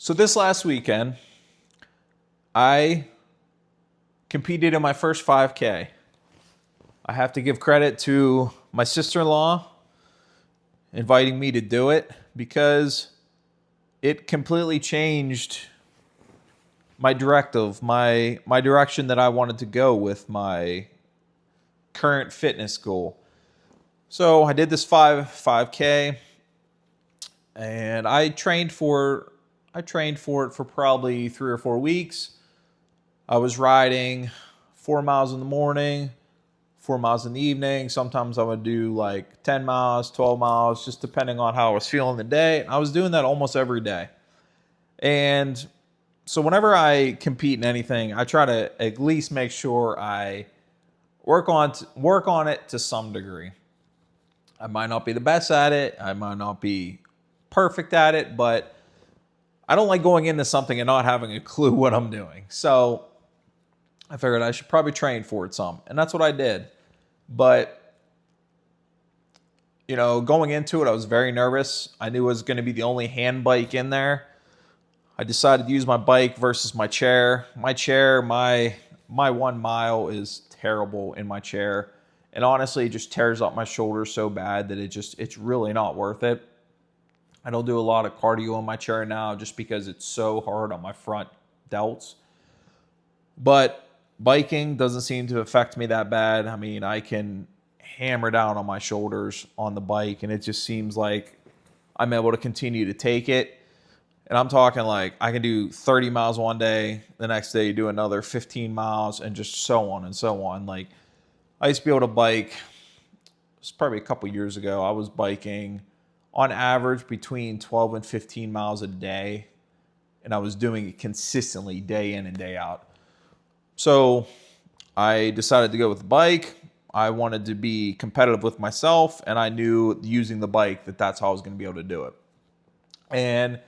So this last weekend, I competed in my first 5K. I have to give credit to my sister-in-law inviting me to do it because it completely changed my directive, my direction that I wanted to go with my current fitness goal. So I did this 5K and I trained for it for probably 3 or 4 weeks. I was riding 4 miles in the morning, 4 miles in the evening. Sometimes I would do like 10 miles, 12 miles, just depending on how I was feeling the day. I was doing that almost every day. And so whenever I compete in anything, I try to at least make sure I work on it to some degree. I might not be the best at it. I might not be perfect at it, but I don't like going into something and not having a clue what I'm doing. So I figured I should probably train for it some. And that's what I did. But, going into it, I was very nervous. I knew it was going to be the only hand bike in there. I decided to use my bike versus my chair. My 1 mile is terrible in my chair. And honestly, it just tears up my shoulders so bad that it's really not worth it. I don't do a lot of cardio in my chair now just because it's so hard on my front delts. But biking doesn't seem to affect me that bad. I mean, I can hammer down on my shoulders on the bike, and it just seems like I'm able to continue to take it. And I'm talking like I can do 30 miles one day, the next day do another 15 miles, and just so on and so on. Like I used to be able to bike, it's probably a couple years ago, I was biking on average between 12 and 15 miles a day, and I was doing it consistently day in and day out. So I decided to go with the bike. I wanted to be competitive with myself, and I knew using the bike that's how I was going to be able to do it. And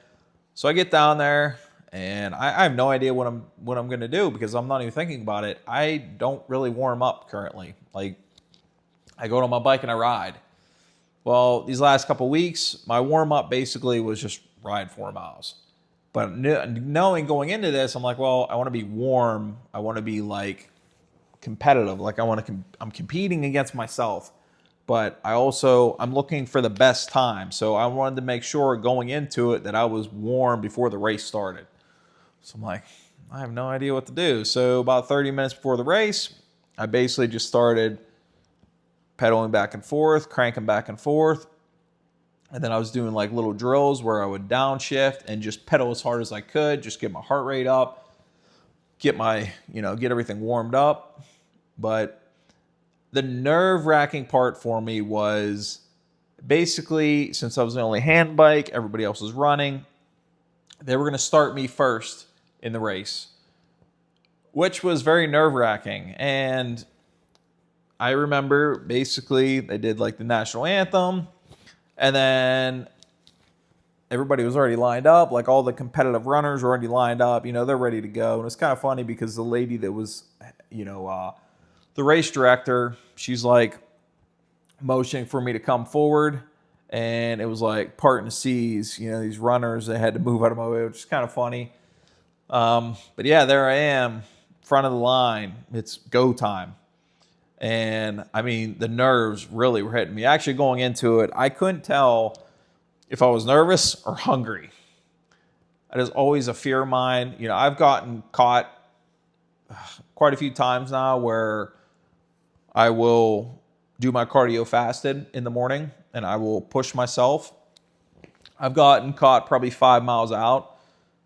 so I get down there, and I have no idea what I'm going to do because I'm not even thinking about it. I don't really warm up currently. Like I go on my bike and I ride. Well, these last couple weeks, my warm up basically was just ride 4 miles. But knowing going into this, I'm like, well, I want to be warm. I want to be like competitive. Like I'm competing against myself. But I'm looking for the best time. So I wanted to make sure going into it that I was warm before the race started. So I'm like, I have no idea what to do. So about 30 minutes before the race, I basically just started pedaling back and forth, cranking back and forth. And then I was doing like little drills where I would downshift and just pedal as hard as I could, just get my heart rate up, get everything warmed up. But the nerve-wracking part for me was basically, since I was the only hand bike, everybody else was running, they were going to start me first in the race, which was very nerve-wracking. And I remember basically they did like the national anthem, and then everybody was already lined up. Like all the competitive runners were already lined up. They're ready to go. And it's kind of funny because the lady that was, the race director, she's like motioning for me to come forward. And it was like parting the seas, these runners that had to move out of my way, which is kind of funny. But yeah, there I am, front of the line. It's go time. And I mean, the nerves really were hitting me. Actually, going into it, I couldn't tell if I was nervous or hungry. That is always a fear of mine. I've gotten caught quite a few times now where I will do my cardio fasted in the morning and I will push myself. I've gotten caught probably 5 miles out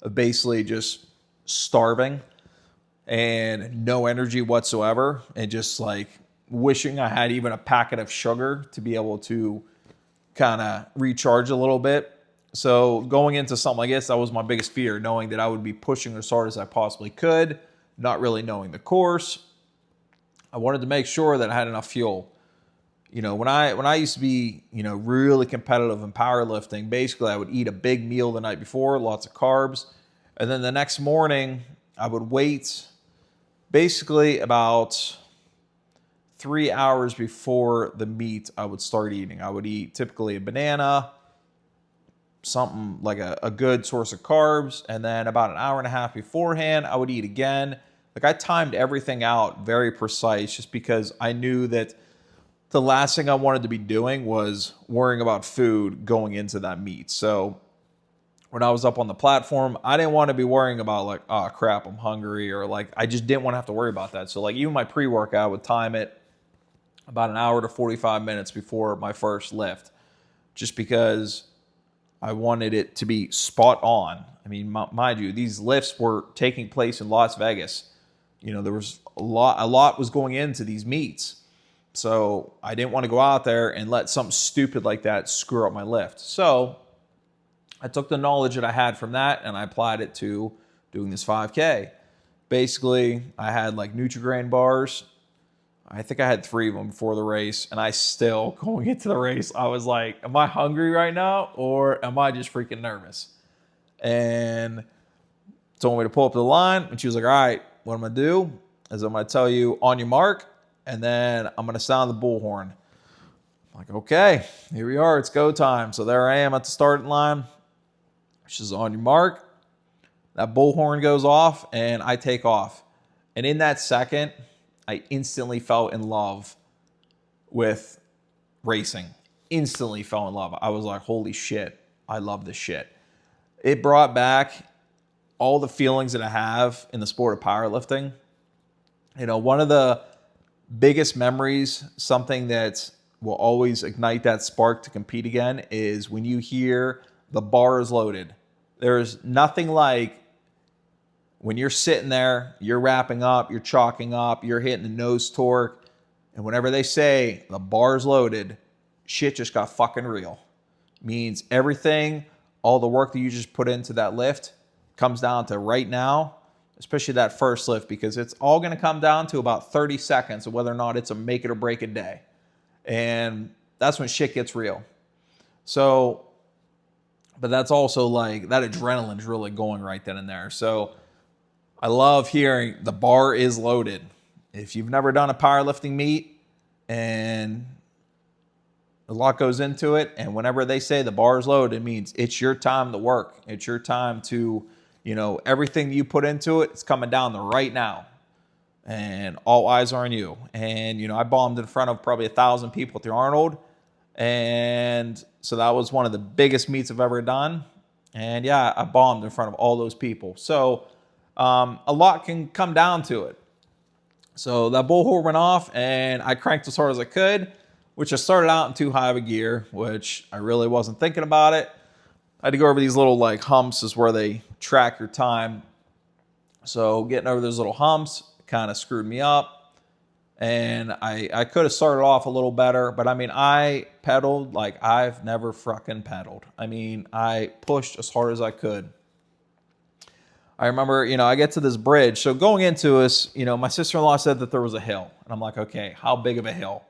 of basically just starving and no energy whatsoever and just like wishing I had even a packet of sugar to be able to kind of recharge a little bit. So going into something like this, that was my biggest fear, knowing that I would be pushing as hard as I possibly could, not really knowing the course. I wanted to make sure that I had enough fuel. When I used to be, really competitive in powerlifting, basically I would eat a big meal the night before, lots of carbs. And then the next morning I would wait basically about 3 hours before the meet I would start eating. I would eat typically a banana, something like a good source of carbs. And then about an hour and a half beforehand, I would eat again. Like I timed everything out very precise just because I knew that the last thing I wanted to be doing was worrying about food going into that meet. So when I was up on the platform, I didn't want to be worrying about like, oh crap, I'm hungry, or like I just didn't want to have to worry about that. So like even my pre-workout, I would time it about an hour to 45 minutes before my first lift, just because I wanted it to be spot on. I mean, mind you, these lifts were taking place in Las Vegas. You know, there was a lot was going into these meets. So I didn't want to go out there and let something stupid like that screw up my lift. So I took the knowledge that I had from that and I applied it to doing this 5K. Basically, I had like Nutri-Grain bars. I think I had 3 of them before the race, and I still, going into the race, I was like, am I hungry right now, or am I just freaking nervous? And told me to pull up the line, and she was like, all right, what I'm going to do is I'm going to tell you on your mark, and then I'm going to sound the bullhorn. I'm like, okay, here we are. It's go time. So there I am at the starting line. She's on your mark. That bullhorn goes off, and I take off. And in that second, I instantly fell in love with racing. Instantly fell in love. I was like, holy shit, I love this shit. It brought back all the feelings that I have in the sport of powerlifting. You know, one of the biggest memories, something that will always ignite that spark to compete again, is when you hear the bar is loaded. There's nothing like when you're sitting there, you're wrapping up, you're chalking up, you're hitting the nose torque, and whenever they say the bar's loaded, shit just got fucking real. Means everything, all the work that you just put into that lift comes down to right now, especially that first lift, because it's all going to come down to about 30 seconds of whether or not it's a make it or break it day. And that's when shit gets real. So, but that's also like, that adrenaline's really going right then and there. So I love hearing the bar is loaded. If you've never done a powerlifting meet, and a lot goes into it, and whenever they say the bar is loaded, it means it's your time to work. It's your time to, you know, everything you put into it, it's coming down to right now. And all eyes are on you. And, you know, I bombed in front of probably 1,000 people at the Arnold. And so that was one of the biggest meets I've ever done. And yeah, I bombed in front of all those people. So a lot can come down to it. So that bullhorn went off, and I cranked as hard as I could, which I started out in too high of a gear, which I really wasn't thinking about it. I had to go over these little like humps is where they track your time. So getting over those little humps kind of screwed me up. And I could have started off a little better, but I mean, I pedaled like I've never fucking pedaled. I mean, I pushed as hard as I could. I remember, you know, I get to this bridge. So going into this, you know, my sister-in-law said that there was a hill. And I'm like, okay, how big of a hill?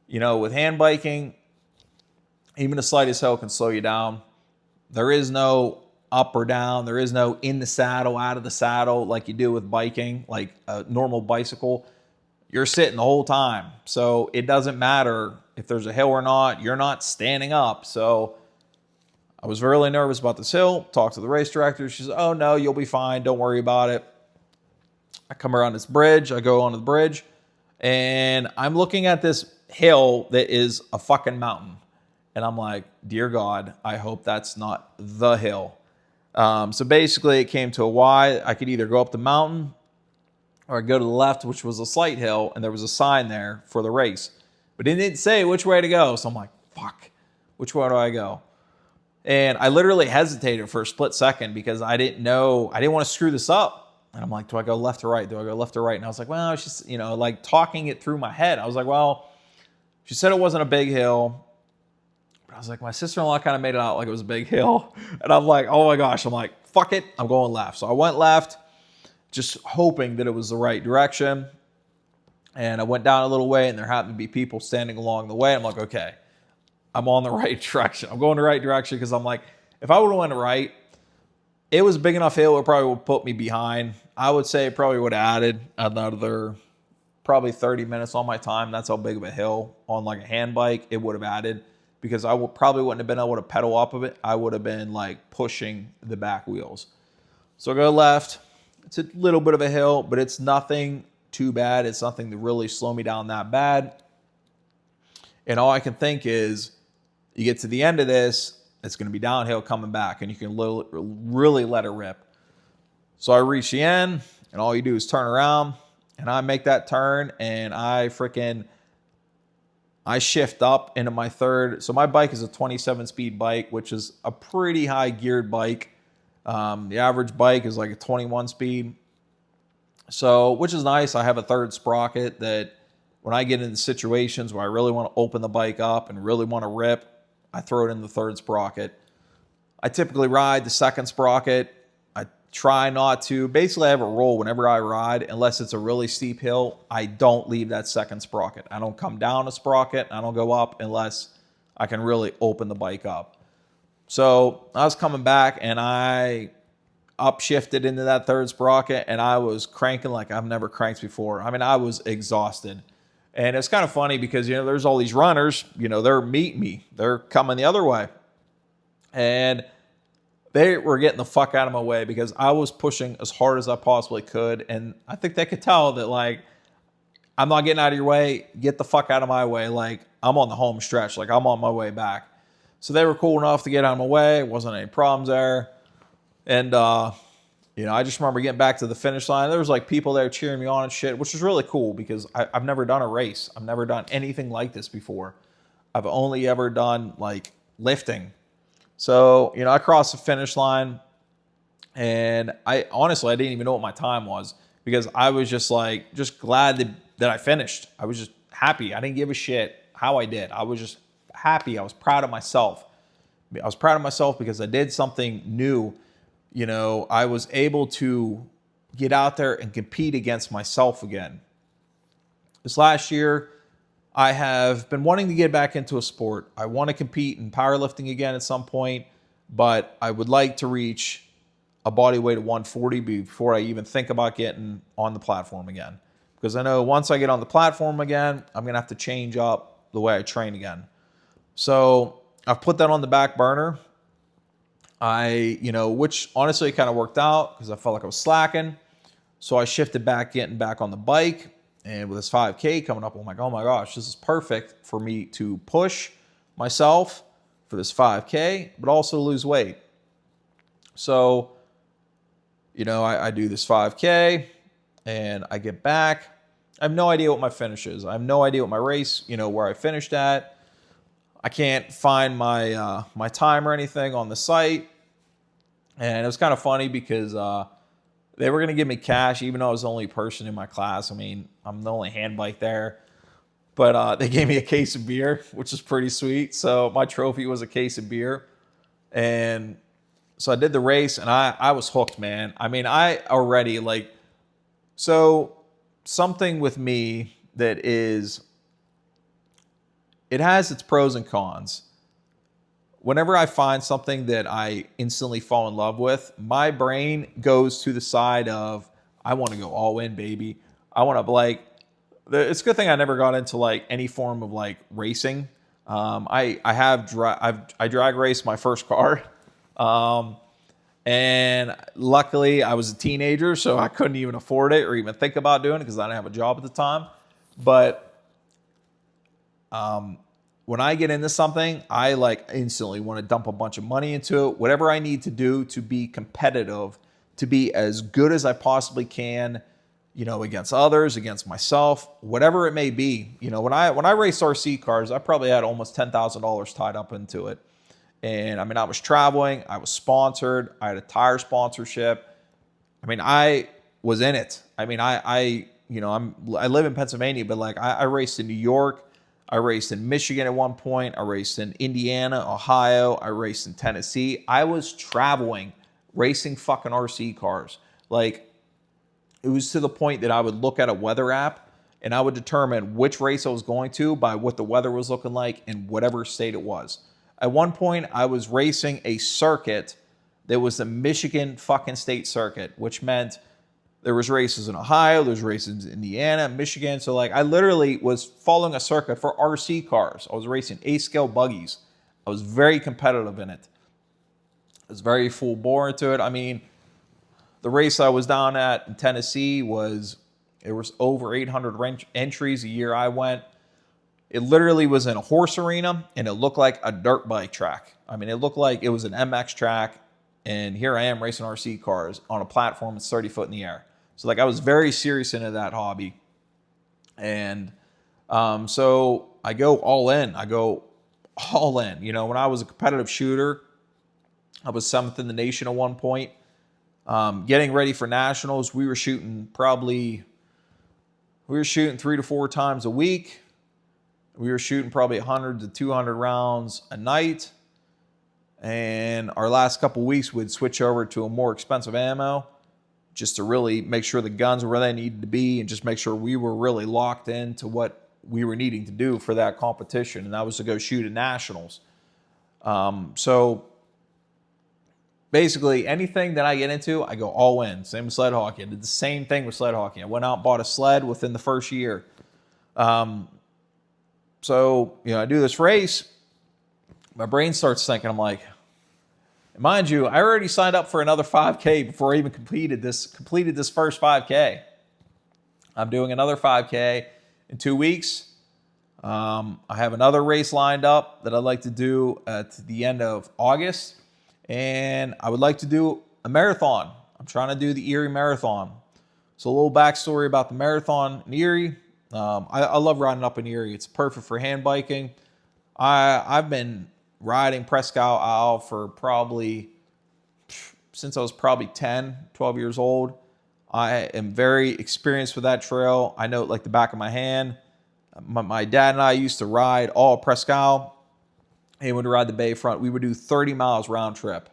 You know, with hand biking, even the slightest hill can slow you down. There is no up or down. There is no in the saddle, out of the saddle like you do with biking, like a normal bicycle. You're sitting the whole time. So it doesn't matter if there's a hill or not. You're not standing up. So I was really nervous about this hill. Talked to the race director. She said, oh, no, you'll be fine. Don't worry about it. I come around this bridge. I go onto the bridge. And I'm looking at this hill that is a fucking mountain. And I'm like, dear God, I hope that's not the hill. So basically, it came to a Y. I could either go up the mountain or I'd go to the left, which was a slight hill. And there was a sign there for the race. But it didn't say which way to go. So I'm like, fuck, which way do I go? And I literally hesitated for a split second because I didn't know, I didn't want to screw this up. And I'm like, do I go left or right? Do I go left or right? And I was like, well, it's just, you know, like talking it through my head. I was like, well, she said it wasn't a big hill. But I was like, my sister-in-law kind of made it out like it was a big hill. And I'm like, oh my gosh. I'm like, fuck it. I'm going left. So I went left, just hoping that it was the right direction. And I went down a little way and there happened to be people standing along the way. I'm like, okay, I'm on the right direction. I'm going the right direction because I'm like, if I would have went right, it was a big enough hill, it probably would put me behind. I would say it probably would have added another probably 30 minutes on my time. That's how big of a hill on like a hand bike it would have added. because probably wouldn't have been able to pedal up of it. I would have been like pushing the back wheels. So I go left. It's a little bit of a hill, but it's nothing too bad. It's nothing to really slow me down that bad. And all I can think is, you get to the end of this, it's going to be downhill coming back, and you can really let it rip. So I reach the end, and all you do is turn around, and I make that turn, and I shift up into my third. So my bike is a 27-speed bike, which is a pretty high geared bike. The average bike is like a 21 speed. So, which is nice. I have a third sprocket that when I get into situations where I really want to open the bike up and really want to rip, I throw it in the third sprocket. I typically ride the second sprocket. I try not to. Basically, I have a rule whenever I ride, unless it's a really steep hill, I don't leave that second sprocket. I don't come down a sprocket. I don't go up unless I can really open the bike up. So I was coming back, and I upshifted into that third sprocket, and I was cranking like I've never cranked before. I mean, I was exhausted. And it's kind of funny because, there's all these runners, they're meeting me. They're coming the other way. And they were getting the fuck out of my way because I was pushing as hard as I possibly could. And I think they could tell that, like, I'm not getting out of your way. Get the fuck out of my way. Like, I'm on the home stretch. Like, I'm on my way back. So they were cool enough to get out of my way. Wasn't any problems there. And, I just remember getting back to the finish line. There was like people there cheering me on and shit, which was really cool because I've never done a race. I've never done anything like this before. I've only ever done like lifting. So, I crossed the finish line, and I didn't even know what my time was because I was just glad that I finished. I was just happy. I didn't give a shit how I did. I was just happy. I was proud of myself. I was proud of myself because I did something new. I was able to get out there and compete against myself again. This last year, I have been wanting to get back into a sport. I want to compete in powerlifting again at some point, but I would like to reach a body weight of 140 before I even think about getting on the platform again. Because I know once I get on the platform again, I'm going to have to change up the way I train again. So I've put that on the back burner. Which honestly kind of worked out because I felt like I was slacking. So I shifted back, getting back on the bike. And with this 5K coming up, I'm like, oh my gosh, this is perfect for me to push myself for this 5K, but also lose weight. So, I do this 5K and I get back. I have no idea what my finish is. I have no idea what my race, where I finished at. I can't find my my time or anything on the site. And it was kind of funny because they were going to give me cash, even though I was the only person in my class. I mean, I'm the only hand bike there. But they gave me a case of beer, which is pretty sweet. So my trophy was a case of beer. And so I did the race, and I was hooked, man. I mean, I already, so something with me that is, it has its pros and cons. Whenever I find something that I instantly fall in love with, my brain goes to the side of, I want to go all in, baby. I want to, it's a good thing I never got into any form of racing. I drag raced my first car. And luckily I was a teenager, so I couldn't even afford it or even think about doing it because I didn't have a job at the time. But when I get into something, I instantly want to dump a bunch of money into it. Whatever I need to do to be competitive, to be as good as I possibly can, against others, against myself, whatever it may be. When I raced RC cars, I probably had almost $10,000 tied up into it. And I mean, I was traveling, I was sponsored, I had a tire sponsorship. I mean, I was in it. I mean, I live in Pennsylvania, but I raced in New York. I raced in Michigan at one point. I raced in Indiana, Ohio. I raced in Tennessee. I was traveling, racing fucking RC cars. It was to the point that I would look at a weather app and I would determine which race I was going to by what the weather was looking like in whatever state it was. At one point, I was racing a circuit that was the Michigan fucking state circuit, which meant there was races in Ohio, there's races in Indiana, Michigan. So I literally was following a circuit for RC cars. I was racing A-scale buggies. I was very competitive in it. I was very full bore into it. I mean, the race I was down at in Tennessee there was over 800 entries the year I went. It literally was in a horse arena, and it looked like a dirt bike track. I mean, it looked like it was an MX track, and here I am racing RC cars on a platform that's 30 foot in the air. So, like, I was very serious into that hobby. And so I go all in. You know, when I was a competitive shooter, I was 7th in the nation at one point. Getting ready for nationals, we were shooting 3 to 4 times a week. We were shooting probably 100 to 200 rounds a night. And our last couple weeks, we'd switch over to a more expensive ammo just to really make sure the guns were where they needed to be and just make sure we were really locked into what we were needing to do for that competition. And that was to go shoot at nationals. So basically anything that I get into, I go all in. Same with sled hockey. I did the same thing with sled hockey. I went out and bought a sled within the first year. So, you know, I do this race. My brain starts thinking, I'm like, mind you, I already signed up for another 5K before I even completed this first 5K. I'm doing another 5K in 2 weeks. I have another race lined up that I'd like to do at the end of August. And I would like to do a marathon. I'm trying to do the Erie Marathon. So a little backstory about the marathon in Erie. I love riding up in Erie. It's perfect for hand biking. I've been riding Presque Isle for since I was probably 10, 12 years old. I am very experienced with that trail. I know it like the back of my hand. My dad and I used to ride all Presque Isle. He would ride the Bayfront. We would do 30 miles round trip.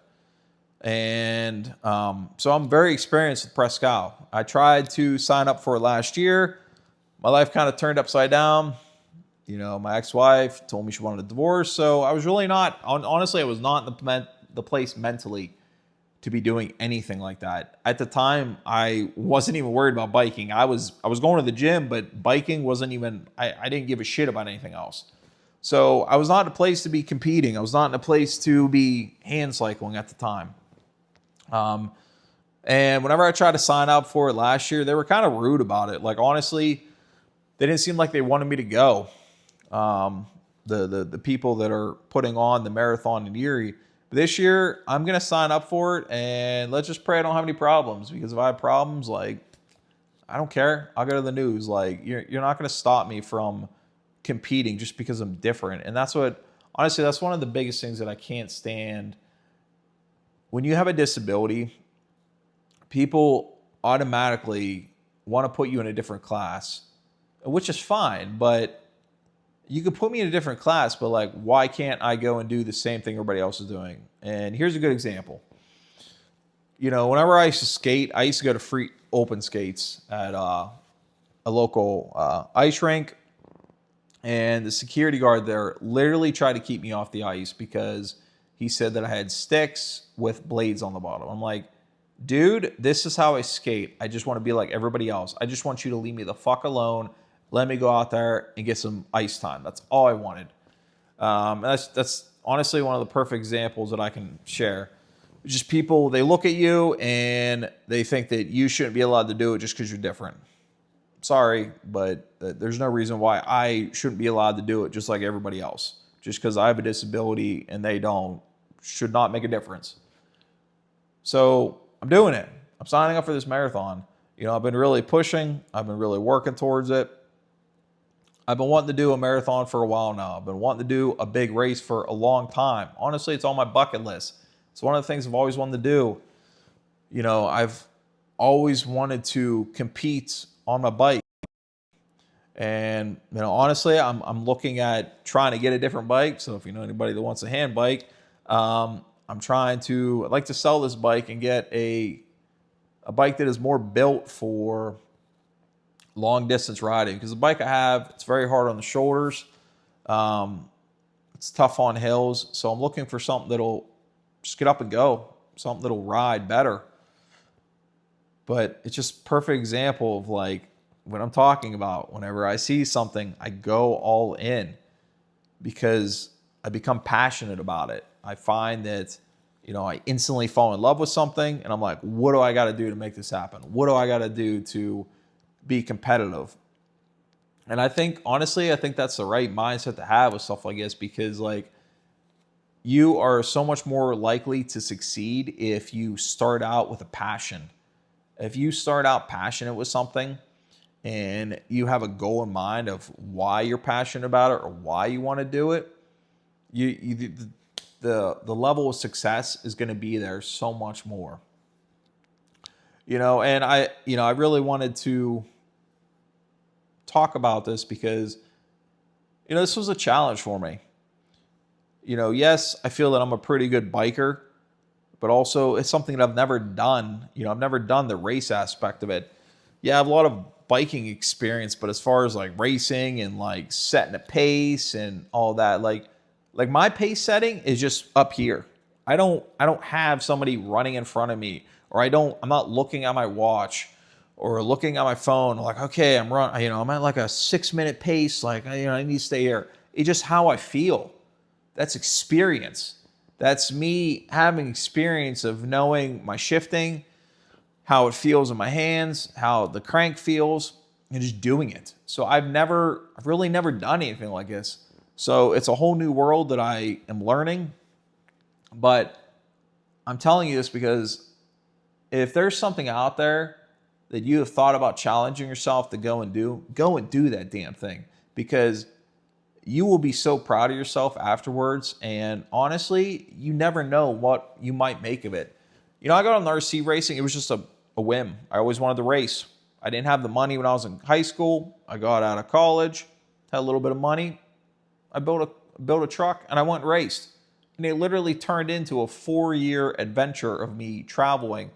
And so I'm very experienced with Presque Isle. I tried to sign up for it last year. My life kind of turned upside down. You know, my ex-wife told me she wanted a divorce. So I was really not, honestly, I was not in the place mentally to be doing anything like that. At the time, I wasn't even worried about biking. I was going to the gym, but biking wasn't even, I didn't give a shit about anything else. So I was not in a place to be competing. I was not in a place to be hand cycling at the time. And whenever I tried to sign up for it last year, they were kind of rude about it. Like, honestly, they didn't seem like they wanted me to go. The people that are putting on the marathon in Erie. But this year, I'm going to sign up for it, and let's just pray I don't have any problems. Because if I have problems, like, I don't care. I'll go to the news. Like, you're not going to stop me from competing just because I'm different. And that's what, honestly, that's one of the biggest things that I can't stand. When you have a disability, people automatically want to put you in a different class, which is fine, but you could put me in a different class, but like, why can't I go and do the same thing everybody else is doing? And here's a good example. You know, whenever I used to skate, I used to go to free open skates at a local ice rink. And the security guard there literally tried to keep me off the ice because he said that I had sticks with blades on the bottom. I'm like, dude, this is how I skate. I just want to be like everybody else. I just want you to leave me the fuck alone. Let me go out there and get some ice time. That's all I wanted. That's honestly one of the perfect examples that I can share. Just people, they look at you and they think that you shouldn't be allowed to do it just because you're different. Sorry, but there's no reason why I shouldn't be allowed to do it just like everybody else. Just because I have a disability and they don't should not make a difference. So I'm doing it. I'm signing up for this marathon. You know, I've been really pushing. I've been really working towards it. I've been wanting to do a marathon for a while now. I've been wanting to do a big race for a long time. Honestly, it's on my bucket list. It's one of the things I've always wanted to do. You know, I've always wanted to compete on my bike. And, you know, honestly, I'm looking at trying to get a different bike. So if you know anybody that wants a hand bike, I'd like to sell this bike and get a bike that is more built for long distance riding. Because the bike I have, it's very hard on the shoulders. It's tough on hills. So I'm looking for something that'll just get up and go. Something that'll ride better. But it's just a perfect example of like what I'm talking about. Whenever I see something, I go all in because I become passionate about it. I find that, I instantly fall in love with something and I'm like, what do I got to do to make this happen? What do I got to do to be competitive? And honestly, I think that's the right mindset to have with stuff like this, because like, you are so much more likely to succeed if you start out with a passion. If you start out passionate with something and you have a goal in mind of why you're passionate about it or why you want to do it, the level of success is going to be there so much more. And I really wanted to talk about this because, this was a challenge for me. Yes, I feel that I'm a pretty good biker, but also it's something that I've never done. I've never done the race aspect of it. Yeah, I have a lot of biking experience, but as far as like racing and like setting a pace and all that, like my pace setting is just up here. I don't have somebody running in front of me, or I'm not looking at my watch or looking at my phone like, okay, I'm at like a 6-minute pace, like I need to stay here. It's just how I feel. That's experience. That's me having experience of knowing my shifting, how it feels in my hands, how the crank feels, and just doing it. So I've really never done anything like this. So it's a whole new world that I am learning. But I'm telling you this because if there's something out there that you have thought about challenging yourself to go and do that damn thing, because you will be so proud of yourself afterwards. And honestly, you never know what you might make of it. I got on the RC racing. It was just a whim. I always wanted to race. I didn't have the money when I was in high school. I got out of college, had a little bit of money. I built a truck and I went and raced. And it literally turned into a 4-year adventure of me traveling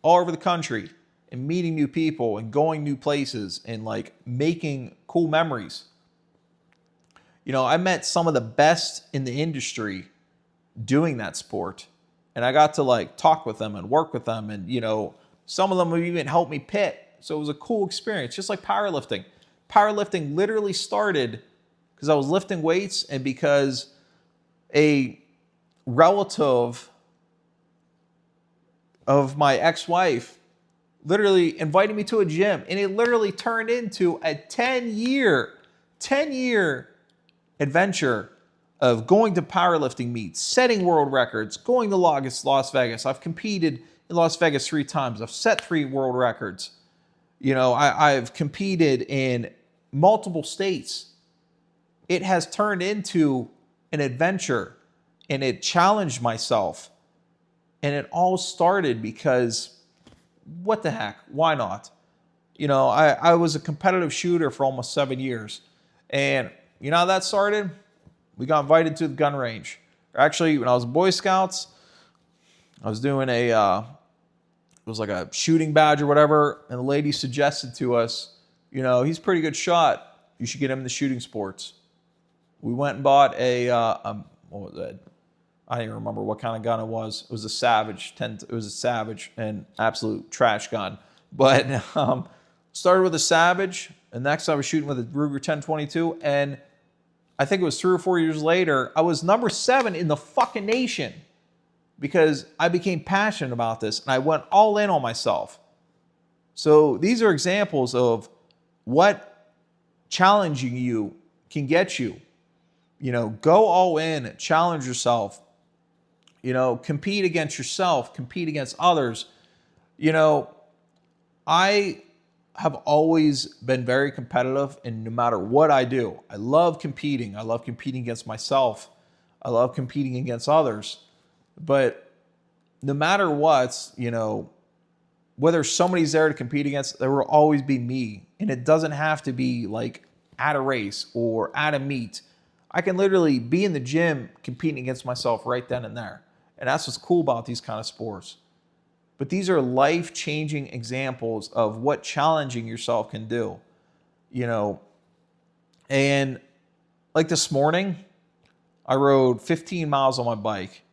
all over the country and meeting new people and going new places and like making cool memories. I met some of the best in the industry doing that sport. And I got to like talk with them and work with them. And, some of them would even help me pit. So it was a cool experience, just like powerlifting. Powerlifting literally started because I was lifting weights and because a relative of my ex-wife literally invited me to a gym. And it literally turned into a 10-year adventure of going to powerlifting meets, setting world records, going to Las Vegas. I've competed in Las Vegas 3 times. I've set 3 world records. I've competed in multiple states. It has turned into an adventure, and it challenged myself. And it all started because, what the heck? Why not? I was a competitive shooter for almost 7 years. And you know how that started? We got invited to the gun range. Actually, when I was in Boy Scouts, I was doing it was like a shooting badge or whatever, and the lady suggested to us, he's a pretty good shot. You should get him in the shooting sports. We went and bought what was that? I don't even remember what kind of gun it was. It was a Savage. It was a Savage, an absolute trash gun. But started with a Savage, and next I was shooting with a Ruger 1022, and I think it was 3 or 4 years later, I was number 7 in the fucking nation because I became passionate about this and I went all in on myself. So these are examples of what challenging you can get you. Go all in, challenge yourself. Compete against yourself, compete against others. I have always been very competitive, and no matter what I do, I love competing. I love competing against myself. I love competing against others. But no matter what, whether somebody's there to compete against, there will always be me. And it doesn't have to be like at a race or at a meet. I can literally be in the gym competing against myself right then and there. And that's what's cool about these kind of sports. But these are life-changing examples of what challenging yourself can do. And like this morning, I rode 15 miles on my bike.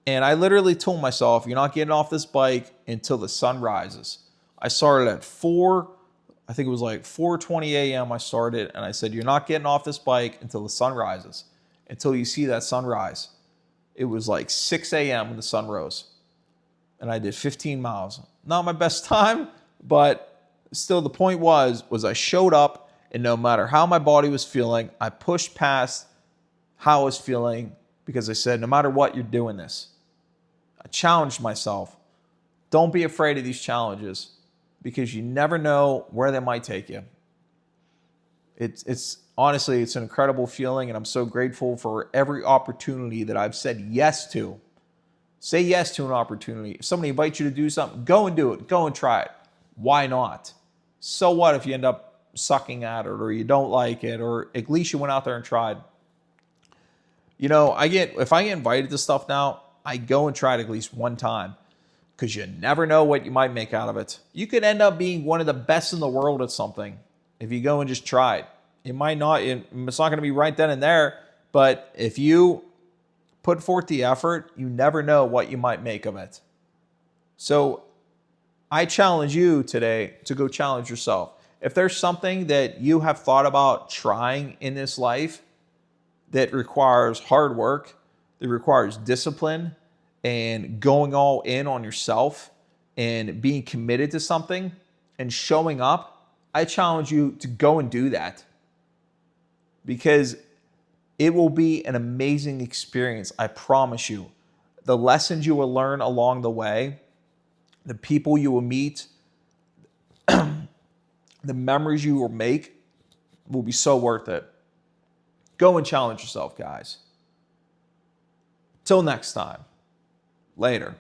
And I literally told myself, you're not getting off this bike until the sun rises. I started at 4:20 a.m. I started, and I said, you're not getting off this bike until the sun rises. until you see that sunrise. It was like 6 a.m. when the sun rose. And I did 15 miles. Not my best time, but still the point was I showed up, and no matter how my body was feeling, I pushed past how I was feeling because I said, no matter what, you're doing this. I challenged myself. Don't be afraid of these challenges because you never know where they might take you. It's honestly, it's an incredible feeling, and I'm so grateful for every opportunity that I've said yes to. Say yes to an opportunity. If somebody invites you to do something, go and do it. Go and try it. Why not? So what if you end up sucking at it or you don't like it, or at least you went out there and tried? You know, if I get invited to stuff now, I go and try it at least one time because you never know what you might make out of it. You could end up being one of the best in the world at something if you go and just try it. It might not, it's not going to be right then and there, but if you put forth the effort, you never know what you might make of it. So I challenge you today to go challenge yourself. If there's something that you have thought about trying in this life that requires hard work, that requires discipline and going all in on yourself and being committed to something and showing up, I challenge you to go and do that because it will be an amazing experience. I promise you. The lessons you will learn along the way, the people you will meet, the memories you will make will be so worth it. Go and challenge yourself, guys. Till next time. Later.